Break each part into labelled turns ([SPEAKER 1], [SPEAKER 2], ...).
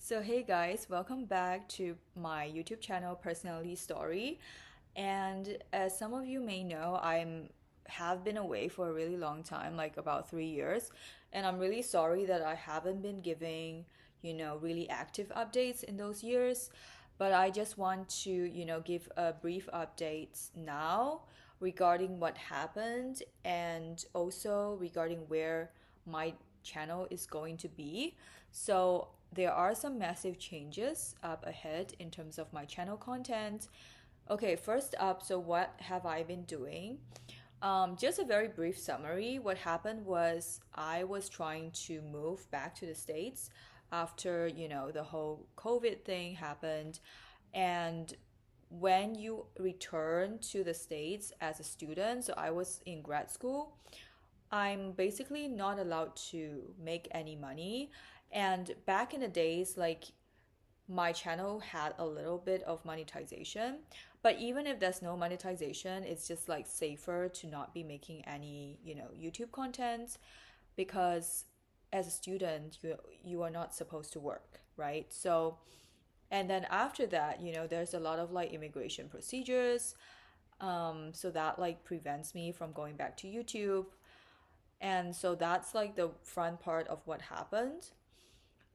[SPEAKER 1] So hey guys, welcome back to my YouTube channel Personality Story. And as some of you may know, I'm have been away for a really long time, like about 3 years. And I'm really sorry that I haven't been giving, really active updates in those years. But I just want to, give a brief update now regarding what happened and also regarding where my channel is going to be. So there are some massive changes up ahead in terms of my channel content. Okay, first up, so what have I been doing? Just a very brief summary. What happened was I was trying to move back to the States after, the whole COVID thing happened. And when you return to the States as a student, so I was in grad school, I'm basically not allowed to make any money. And back in the days, like my channel had a little bit of monetization, but even if there's no monetization, it's just like safer to not be making any, YouTube content because as a student, you are not supposed to work, right? So, and then after that, there's a lot of like immigration procedures. So that like prevents me from going back to YouTube. And so that's like the front part of what happened.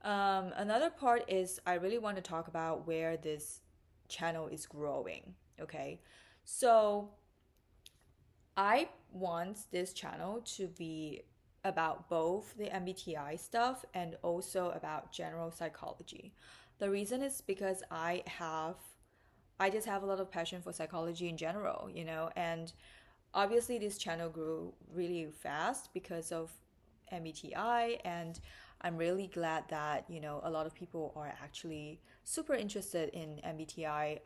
[SPEAKER 1] Another part is I really want to talk about where this channel is growing. Okay. So I want this channel to be about both the MBTI stuff and also about general psychology. The reason is because I just have a lot of passion for psychology in general, and obviously this channel grew really fast because of MBTI, and I'm really glad that, a lot of people are actually super interested in MBTI.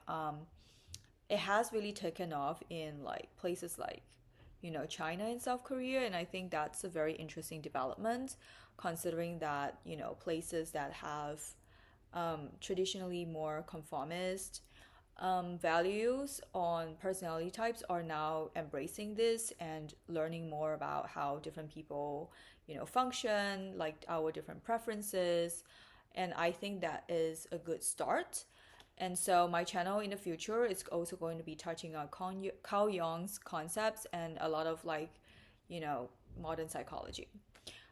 [SPEAKER 1] It has really taken off in like places like, China and South Korea, and I think that's a very interesting development considering that, places that have traditionally more conformist values on personality types are now embracing this and learning more about how different people, function, like our different preferences. And I think that is a good start. And so my channel in the future is also going to be touching on Carl Jung's concepts and a lot of like, modern psychology.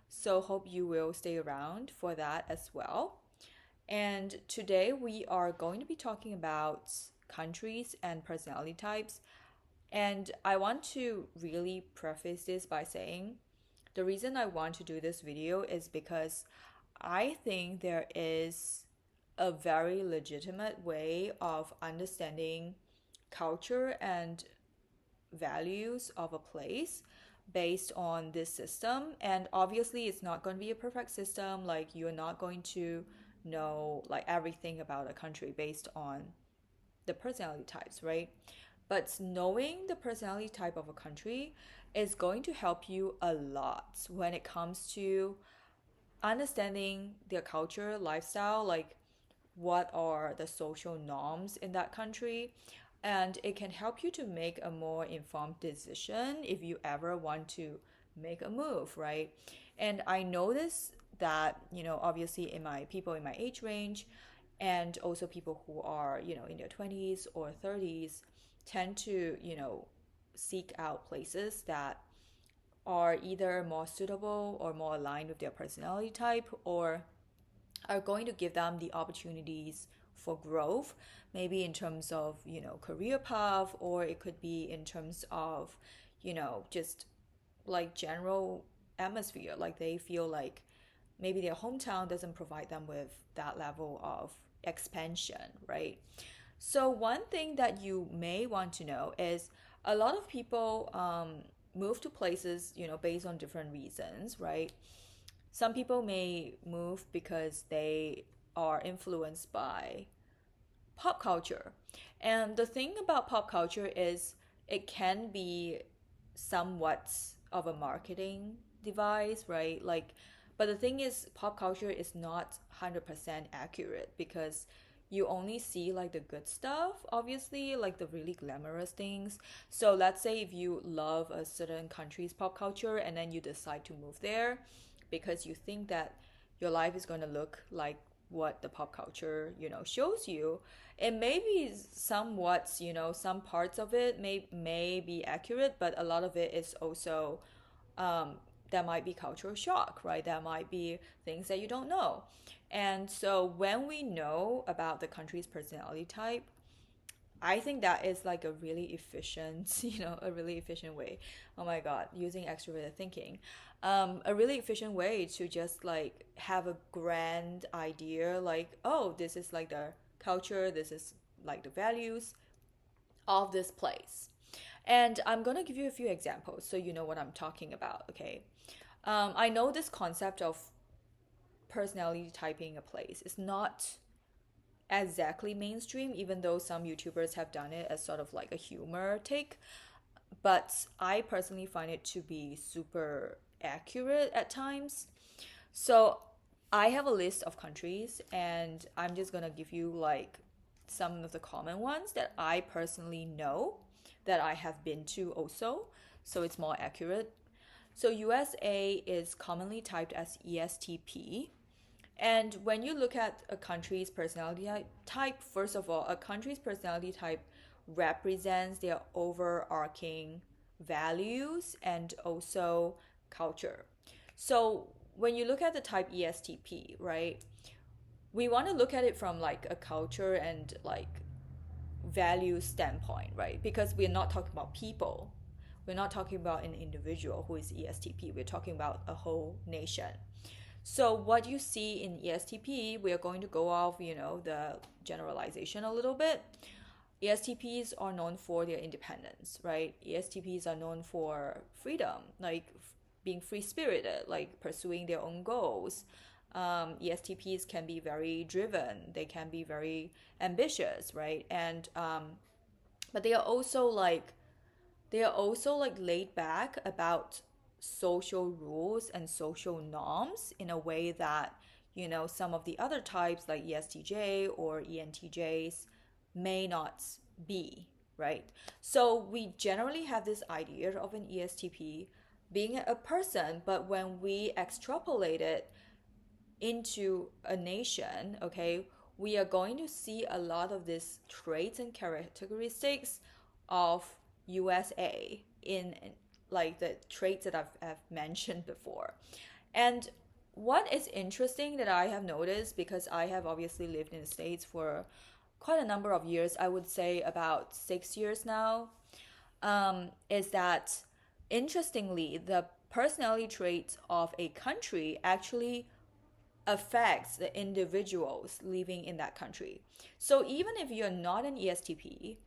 [SPEAKER 1] So hope you will stay around for that as well. And today we are going to be talking about countries and personality types. And I want to really preface this by saying the reason I want to do this video is because I think there is a very legitimate way of understanding culture and values of a place based on this system. And obviously, it's not going to be a perfect system. Like, you're not going to know like everything about a country based on the personality types, right? But knowing the personality type of a country is going to help you a lot when it comes to understanding their culture, lifestyle, like what are the social norms in that country. And it can help you to make a more informed decision if you ever want to make a move, right? And I notice that, obviously in my people in my age range and also people who are, in their 20s or 30s tend to, seek out places that are either more suitable or more aligned with their personality type or are going to give them the opportunities for growth, maybe in terms of, career path, or it could be in terms of, just like general atmosphere. Like they feel like maybe their hometown doesn't provide them with that level of expansion, right? So, one thing that you may want to know is a lot of people move to places, based on different reasons, right? Some people may move because they are influenced by pop culture. And the thing about pop culture is it can be somewhat of a marketing device, right? Like, but the thing is, pop culture is not 100% accurate because you only see like the good stuff, obviously, like the really glamorous things. So let's say if you love a certain country's pop culture and then you decide to move there because you think that your life is going to look like what the pop culture, shows you. It may be somewhat, some parts of it may be accurate, but a lot of it is also um, that might be cultural shock, right? That might be things that you don't know. And so when we know about the country's personality type, I think that is like a really efficient, a really efficient way. Oh my God, using extroverted thinking. A really efficient way to just like have a grand idea, like, oh, this is like the culture, this is like the values of this place. And I'm gonna give you a few examples so you know what I'm talking about, okay? I know this concept of personality typing a place is not exactly mainstream, even though some YouTubers have done it as sort of like a humor take. But I personally find it to be super accurate at times. So I have a list of countries, and I'm just gonna give you like some of the common ones that I personally know that I have been to also. So it's more accurate. So USA is commonly typed as ESTP. And when you look at a country's personality type, first of all, a country's personality type represents their overarching values and also culture. So when you look at the type ESTP, right, we want to look at it from like a culture and like value standpoint, right? Because we're not talking about people. We're not talking about an individual who is ESTP. We're talking about a whole nation. So what you see in ESTP, we are going to go off, the generalization a little bit. ESTPs are known for their independence, right? ESTPs are known for freedom, like being free spirited, like pursuing their own goals. ESTPs can be very driven. They can be very ambitious, right? And but they are also like laid back about social rules and social norms in a way that some of the other types like ESTJ or ENTJs may not be, right? So we generally have this idea of an ESTP being a person, but when we extrapolate it into a nation, okay, we are going to see a lot of these traits and characteristics of USA in like the traits that I've mentioned before. And what is interesting that I have noticed, because I have obviously lived in the States for quite a number of years, I would say about 6 years now, is that interestingly, the personality traits of a country actually affects the individuals living in that country. So even if you're not an ESTP,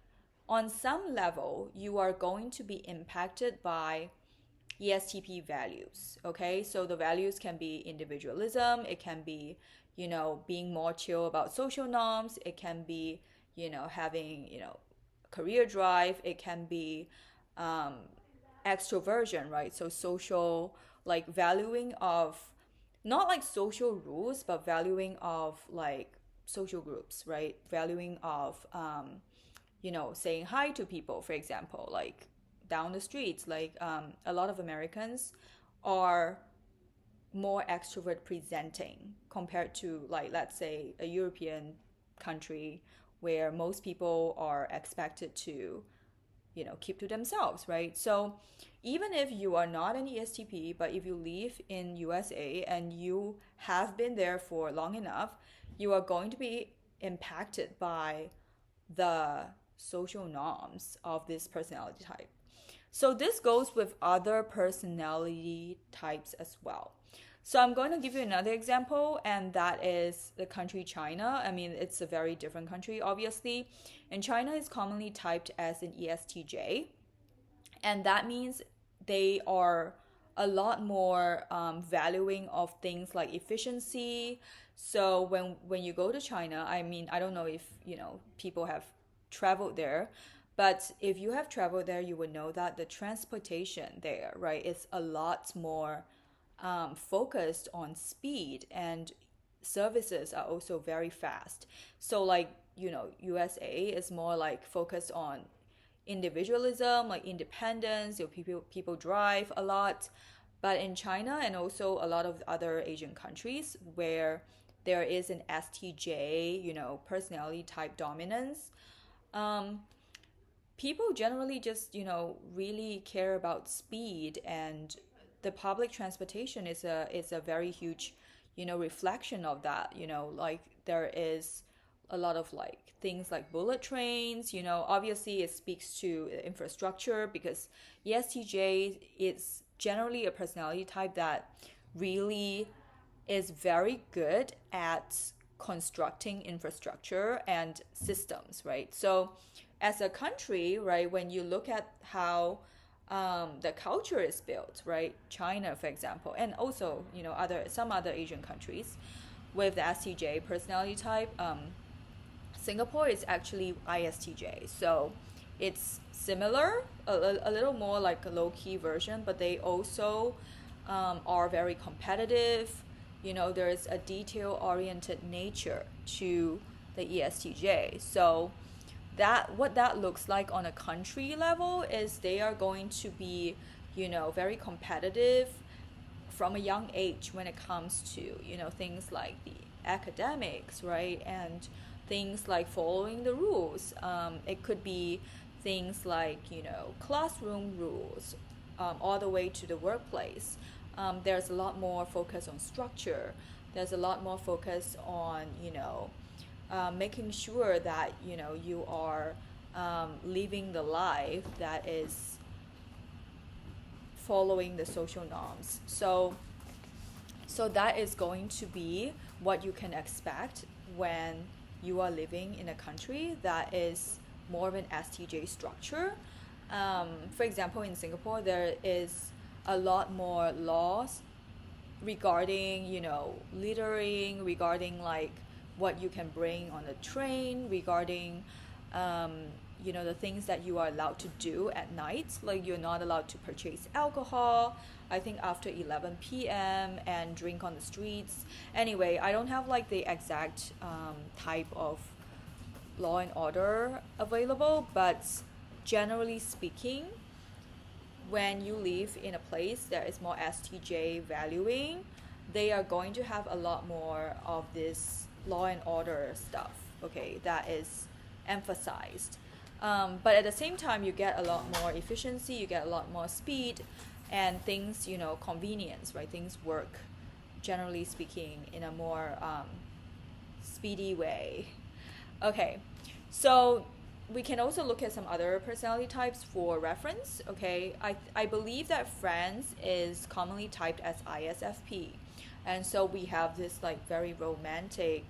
[SPEAKER 1] on some level, you are going to be impacted by ESTP values. Okay, so the values can be individualism, it can be, being more chill about social norms, it can be, having, career drive, it can be um, extroversion, right? So social, like valuing of not like social rules, but valuing of like social groups, right? Valuing of saying hi to people, for example, like down the streets. Like a lot of Americans are more extrovert presenting compared to, like, let's say a European country where most people are expected to keep to themselves, right? So even if you are not an ESTP, but if you live in USA and you have been there for long enough, you are going to be impacted by the social norms of this personality type. So this goes with other personality types as well. So I'm going to give you another example, and that is the country China. I mean, it's a very different country, obviously. And China is commonly typed as an ESTJ, and that means they are a lot more valuing of things like efficiency. So when you go to China, I mean, I don't know if people have traveled there, but if you have traveled there, you would know that the transportation there, right, is a lot more focused on speed, and services are also very fast. So like USA is more like focused on individualism, like independence. People drive a lot, but in China and also a lot of other Asian countries where there is an STJ, personality type dominance. Um, People generally just, really care about speed, and the public transportation is a very huge, reflection of that. Like there is a lot of like things like bullet trains. Obviously it speaks to infrastructure, because ESTJ is generally a personality type that really is very good at constructing infrastructure and systems, right? So, as a country, right, when you look at how the culture is built, right, China, for example, and also some other Asian countries with the STJ personality type, Singapore is actually ISTJ, so it's similar, a little more like a low key version, but they also are very competitive. There's a detail oriented nature to the ESTJ. So what that looks like on a country level is they are going to be, very competitive from a young age when it comes to, things like the academics, right? And things like following the rules. It could be things like, classroom rules, all the way to the workplace. There's a lot more focus on structure. There's a lot more focus on, making sure that, you are living the life that is following the social norms. So that is going to be what you can expect when you are living in a country that is more of an STJ structure. For example, in Singapore, there is a lot more laws regarding, littering, regarding like what you can bring on the train, regarding, the things that you are allowed to do at night. Like you're not allowed to purchase alcohol, I think after 11 p.m. and drink on the streets. Anyway, I don't have like the exact type of law and order available, but generally speaking, when you live in a place that is more STJ valuing, they are going to have a lot more of this law and order stuff, okay, that is emphasized. But at the same time, you get a lot more efficiency, you get a lot more speed, and things, convenience, right? Things work, generally speaking, in a more speedy way. Okay, so we can also look at some other personality types for reference. Okay, I believe that France is commonly typed as ISFP, and so we have this like very romantic,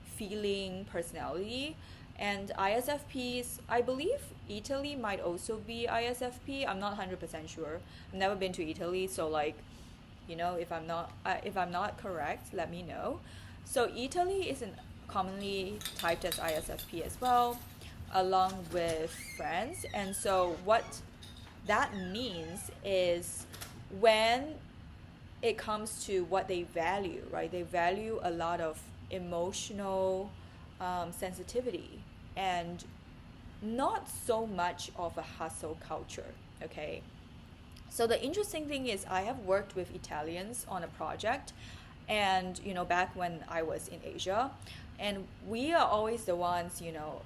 [SPEAKER 1] feeling personality. And ISFPs, I believe Italy might also be ISFP. I'm not 100% sure. I've never been to Italy, so like, if I'm not correct, let me know. So Italy is commonly typed as ISFP as well, along with France. And so what that means is when it comes to what they value, right? They value a lot of emotional sensitivity and not so much of a hustle culture, okay? So the interesting thing is I have worked with Italians on a project, and back when I was in Asia, and we are always the ones,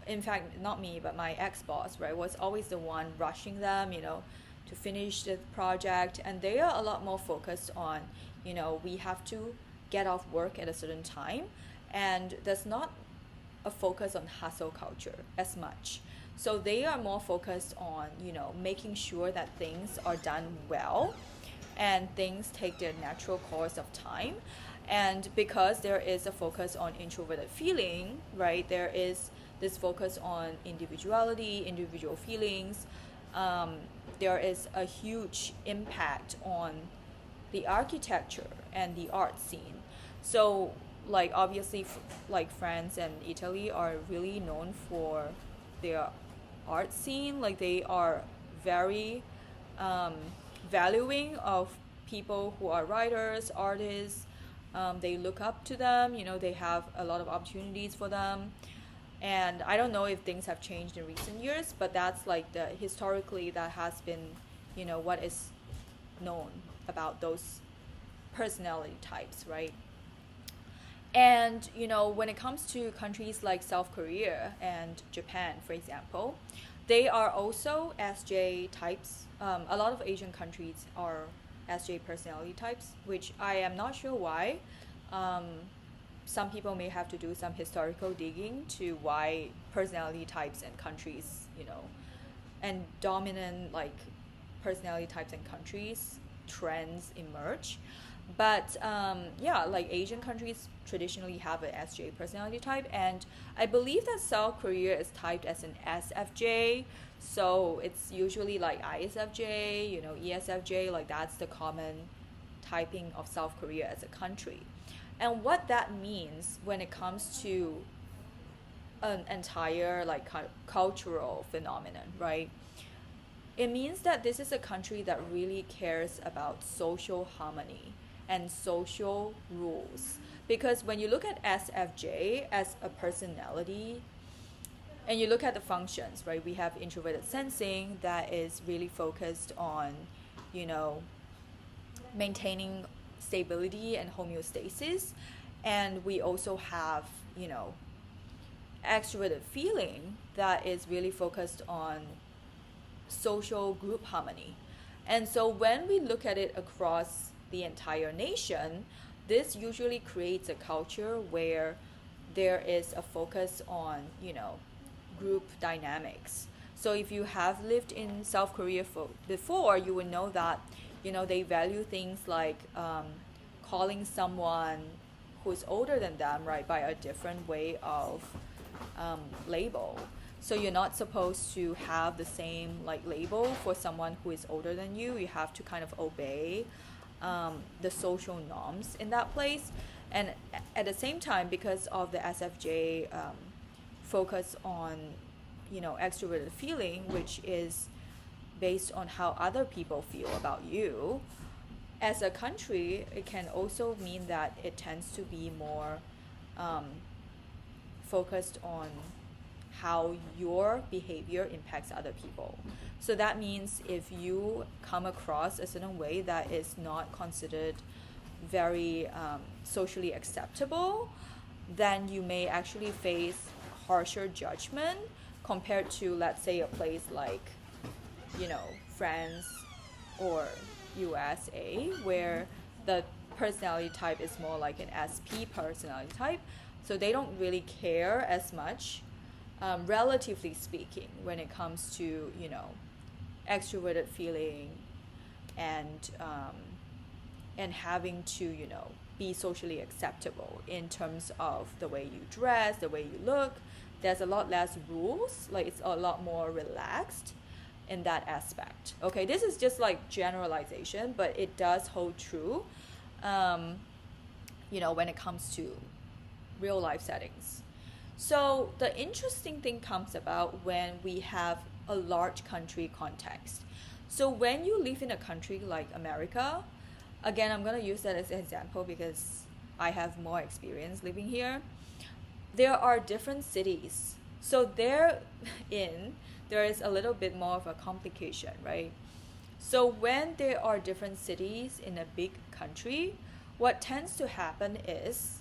[SPEAKER 1] in fact not me but my ex-boss, right, was always the one rushing them, to finish the project. And they are a lot more focused on, we have to get off work at a certain time, and there's not a focus on hustle culture as much. So they are more focused on, making sure that things are done well and things take their natural course of time. And because there is a focus on introverted feeling, right, there is this focus on individuality, individual feelings. There is a huge impact on the architecture and the art scene. So like obviously like France and Italy are really known for their art scene. Like they are very valuing of people who are writers, artists. They look up to them, they have a lot of opportunities for them. And I don't know if things have changed in recent years, but that's like historically that has been, what is known about those personality types, right? And when it comes to countries like South Korea and Japan, for example, they are also SJ types. A lot of Asian countries are SJ personality types, which I am not sure why. Um, some people may have to do some historical digging to why personality types and countries, and dominant like personality types and countries trends emerge. But yeah, like Asian countries traditionally have an SJ personality type, and I believe that South Korea is typed as an SFJ. So it's usually like ISFJ, ESFJ, like that's the common typing of South Korea as a country. And what that means when it comes to an entire like cultural phenomenon, right? It means that this is a country that really cares about social harmony and social rules. Because when you look at SFJ as a personality and you look at the functions, right, we have introverted sensing that is really focused on, you know, maintaining stability and homeostasis. And we also have, extroverted feeling that is really focused on social group harmony. And so when we look at it across the entire nation, this usually creates a culture where there is a focus on, group dynamics. So if you have lived in South Korea before, you would know that, they value things like calling someone who's older than them, right, by a different way of label. So you're not supposed to have the same like label for someone who is older than you. You have to kind of obey the social norms in that place. And at the same time, because of the SFJ focus on, extroverted feeling, which is based on how other people feel about you, as a country, it can also mean that it tends to be more focused on how your behavior impacts other people. So that means if you come across a certain way that is not considered very socially acceptable, then you may actually face harsher judgment compared to, let's say, a place like, France or USA, where the personality type is more like an SP personality type. So they don't really care as much, relatively speaking, when it comes to, extroverted feeling and having to, be socially acceptable in terms of the way you dress, the way you look. There's a lot less rules, like it's a lot more relaxed in that aspect. Okay, this is just like generalization, but it does hold true, when it comes to real life settings. So the interesting thing comes about when we have a large country context. So when you live in a country like America, again, I'm going to use that as an example because I have more experience living here. There are different cities. So there is a little bit more of a complication, right? So when there are different cities in a big country, what tends to happen is,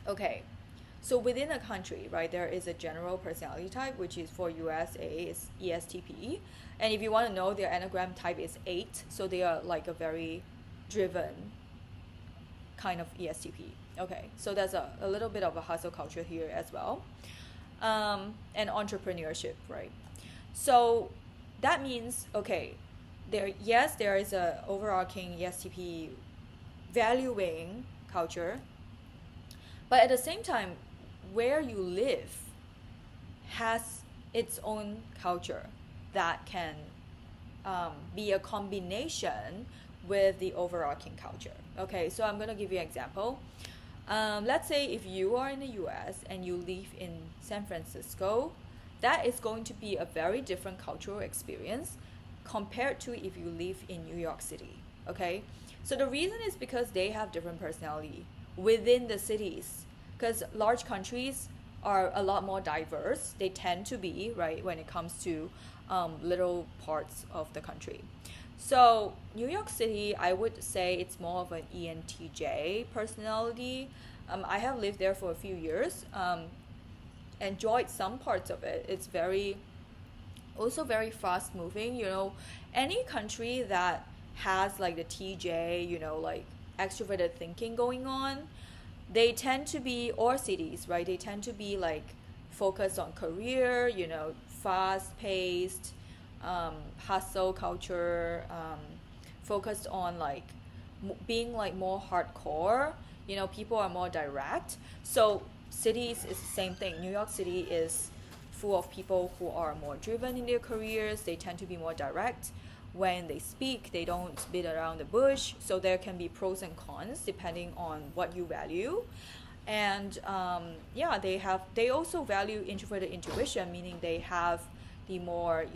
[SPEAKER 1] okay, so within a country, right, there is a general personality type, which is for USA is ESTP. And if you want to know, their Enneagram type is 8. So they are like a very driven kind of ESTP. Okay, so there's a little bit of a hustle culture here as well. And entrepreneurship, right? So that means, okay, there is a overarching ESTP valuing culture, but at the same time, where you live has its own culture that can be a combination with the overarching culture. Okay, so I'm going to give you an example. Let's say if you are in the US and you live in San Francisco, that is going to be a very different cultural experience compared to if you live in New York City. Okay, so the reason is because they have different personality within the cities, because large countries are a lot more diverse. They tend to be, right, when it comes to little parts of the country. So New York City, I would say it's more of an ENTJ personality, I have lived there for a few years. Enjoyed some parts of it. It's very also very fast moving. Any country that has like the TJ, like extroverted thinking going on, they tend to be, or cities, right? They tend to be like focused on career, fast paced, hustle culture, focused on like being like more hardcore. People are more direct. So cities is the same thing. New York City is full of people who are more driven in their careers. They tend to be more direct when they speak. They don't beat around the bush. So there can be pros and cons depending on what you value. And yeah, they also value introverted intuition, meaning they have the more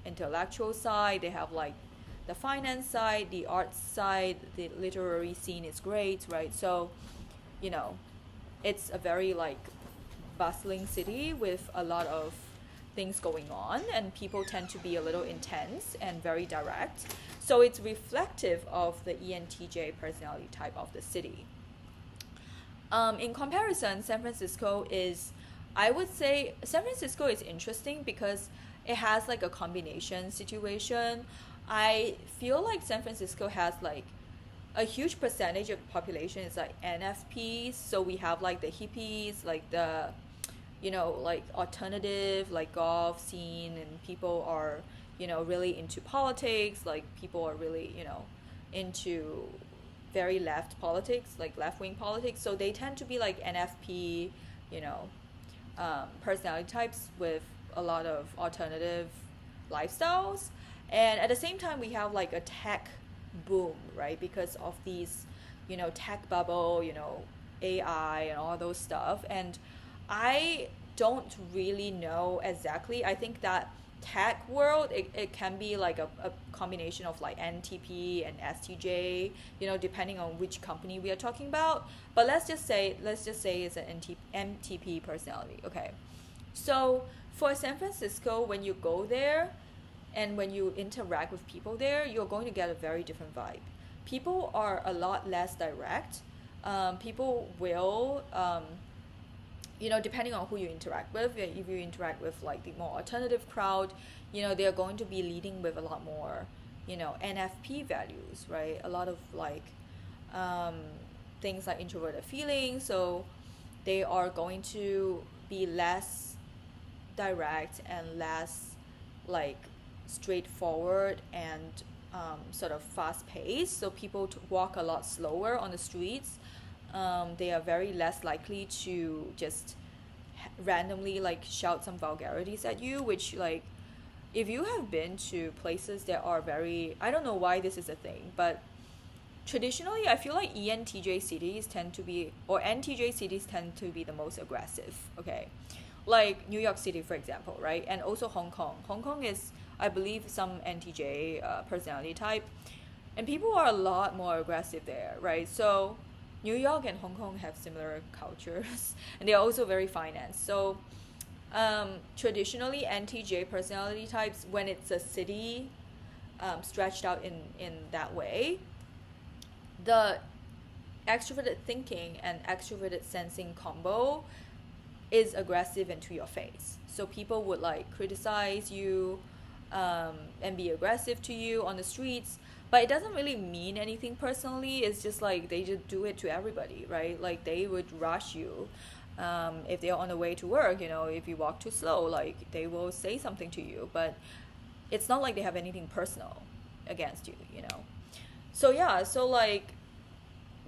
[SPEAKER 1] intellectual side. They have like the finance side, the arts side, the literary scene is great, right? So you know it's a very like bustling city with a lot of things going on, and people tend to be a little intense and very direct. So it's reflective of the ENTJ personality type of the city. In comparison, I would say San Francisco is interesting because it has like a combination situation. I feel like San Francisco has like a huge percentage of the population is like NFPs. So we have like the hippies, like the, like alternative, like golf scene, and people are, really into politics. Like people are really, into very left politics, like left-wing politics. So they tend to be like NFP, you know, personality types with a lot of alternative lifestyles. And at the same time, we have like a tech boom, right? Because of these, tech bubble, AI and all those stuff. And I don't really know exactly. I think that tech world, it can be like a combination of like NTP and STJ, depending on which company we are talking about. But let's just say it's an MTP personality. Okay. So for San Francisco, when you go there and when you interact with people there, you're going to get a very different vibe. People are a lot less direct. People will, depending on who you interact with, if you interact with like the more alternative crowd, they're going to be leading with a lot more, NFP values, right? A lot of like things like introverted feelings. So they are going to be less direct and less like straightforward and sort of fast paced. So people walk a lot slower on the streets. They are very less likely to just randomly like shout some vulgarities at you, which like if you have been to places that are very, I don't know why this is a thing, but traditionally I feel like ENTJ cities tend to be, or NTJ cities tend to be the most aggressive. Okay, like New York City, for example, right? And also Hong Kong is, I believe, some NTJ personality type, and people are a lot more aggressive there, right? So New York and Hong Kong have similar cultures, and they are also very financed. So traditionally, NTJ personality types, when it's a city stretched out in that way, the extroverted thinking and extroverted sensing combo is aggressive and to your face. So people would like criticize you and be aggressive to you on the streets, but it doesn't really mean anything personally. It's just like they just do it to everybody, right? Like they would rush you if they're on the way to work. If you walk too slow, like they will say something to you, but it's not like they have anything personal against you. So yeah, so like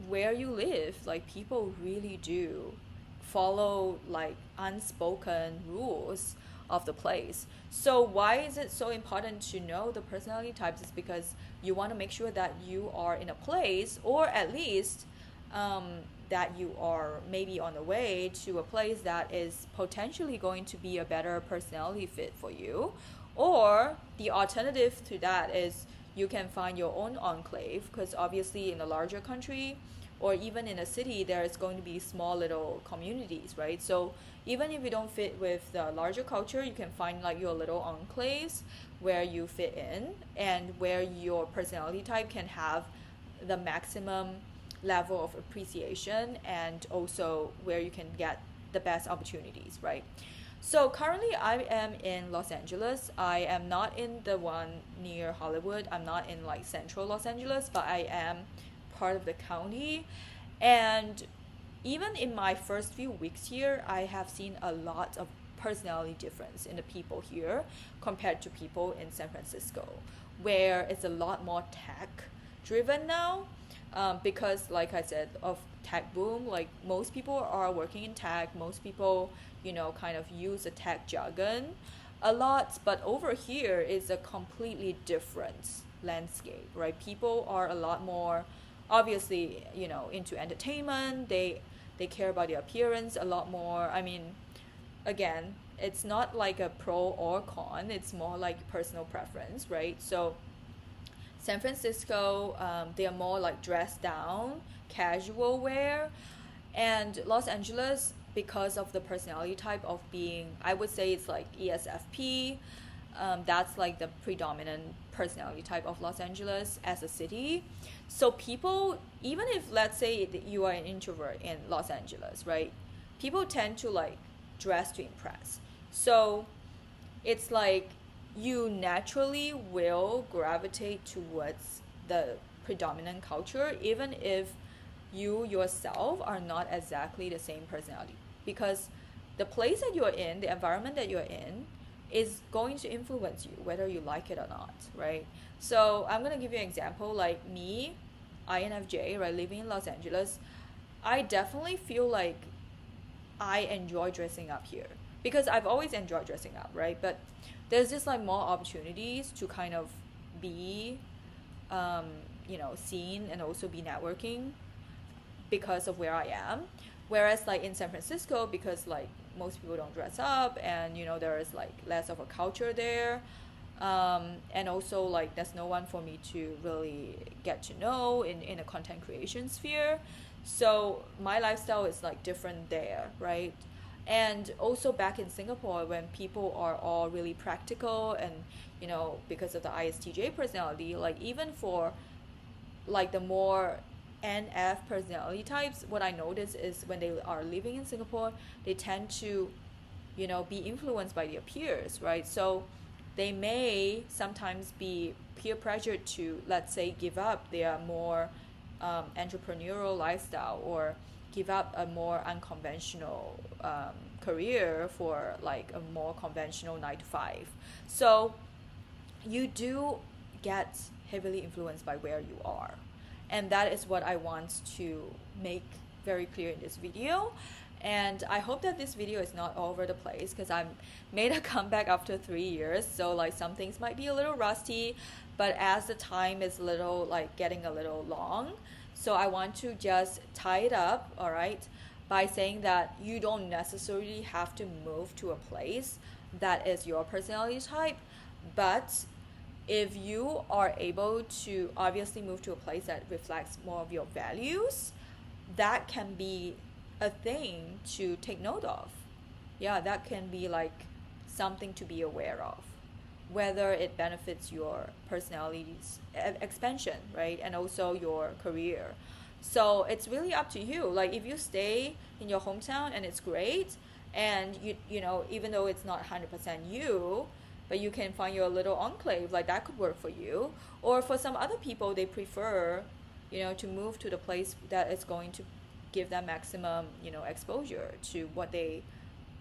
[SPEAKER 1] where you live, like people really do follow like unspoken rules of the place. So why is it so important to know the personality types? Is because you want to make sure that you are in a place, or at least that you are maybe on the way to a place that is potentially going to be a better personality fit for you. Or the alternative to that is you can find your own enclave, because obviously in a larger country or even in a city, there is going to be small little communities, right? So even if you don't fit with the larger culture, you can find like your little enclaves where you fit in and where your personality type can have the maximum level of appreciation and also where you can get the best opportunities, right? So currently I am in Los Angeles. I am not in the one near Hollywood. I'm not in like central Los Angeles, but I am part of the county. And even in my first few weeks here, I have seen a lot of personality difference in the people here compared to people in San Francisco, where it's a lot more tech driven now. Because like I said, of tech boom, like most people are working in tech, most people, kind of use the tech jargon a lot, but over here is a completely different landscape, right? People are a lot more obviously, into entertainment. They care about their appearance a lot more. I mean, again, it's not like a pro or con, it's more like personal preference, right? So San Francisco, they are more like dressed down, casual wear, and Los Angeles, because of the personality type of being, I would say it's like ESFP. That's like the predominant personality type of Los Angeles as a city. So people, even if let's say that you are an introvert in Los Angeles, right? People tend to like dress to impress. So it's like you naturally will gravitate towards the predominant culture, even if you yourself are not exactly the same personality. Because the place that you're in, the environment that you're in, is going to influence you, whether you like it or not, right? So I'm going to give you an example. Like me, INFJ, right, living in Los Angeles, I definitely feel like I enjoy dressing up here because I've always enjoyed dressing up, right? But there's just like more opportunities to kind of be, um, seen and also be networking because of where I am. Whereas like in San Francisco, because like most people don't dress up and there is like less of a culture there, and also like there's no one for me to really get to know in a content creation sphere. So my lifestyle is like different there, right? And also back in Singapore, when people are all really practical and because of the ISTJ personality, like even for like the more NF personality types, what I notice is when they are living in Singapore, they tend to, be influenced by their peers, right? So they may sometimes be peer pressured to, let's say, give up their more entrepreneurial lifestyle or give up a more unconventional career for like a more conventional 9 to 5. So you do get heavily influenced by where you are. And that is what I want to make very clear in this video. And I hope that this video is not all over the place because I made a comeback after 3 years. So like some things might be a little rusty, but as the time is little like getting a little long, so I want to just tie it up, all right, by saying that you don't necessarily have to move to a place that is your personality type, but if you are able to obviously move to a place that reflects more of your values, that can be a thing to take note of. Yeah, that can be like something to be aware of, whether it benefits your personality's expansion, right? And also your career. So it's really up to you. Like if you stay in your hometown and it's great, and even though it's not 100% you, but you can find your little enclave, like that could work for you. Or for some other people, they prefer, to move to the place that is going to give them maximum, exposure to what they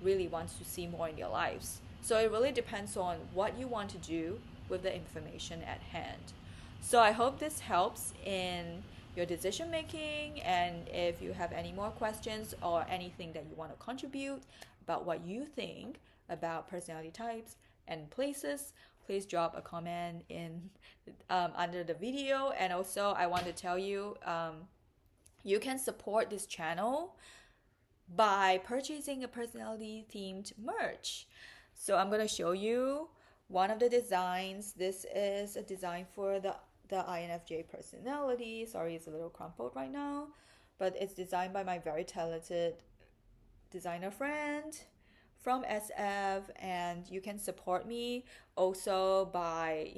[SPEAKER 1] really want to see more in their lives. So it really depends on what you want to do with the information at hand. So I hope this helps in your decision making, and if you have any more questions or anything that you want to contribute about what you think about personality types and places, please drop a comment in under the video. And also I want to tell you, you can support this channel by purchasing a personality themed merch. So I'm going to show you one of the designs. This is a design for the INFJ personality. Sorry, it's a little crumpled right now, but it's designed by my very talented designer friend from SF, and you can support me also by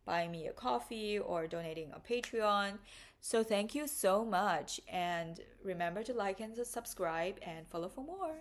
[SPEAKER 1] buying me a coffee or donating a Patreon. So thank you so much. And remember to like and subscribe and follow for more.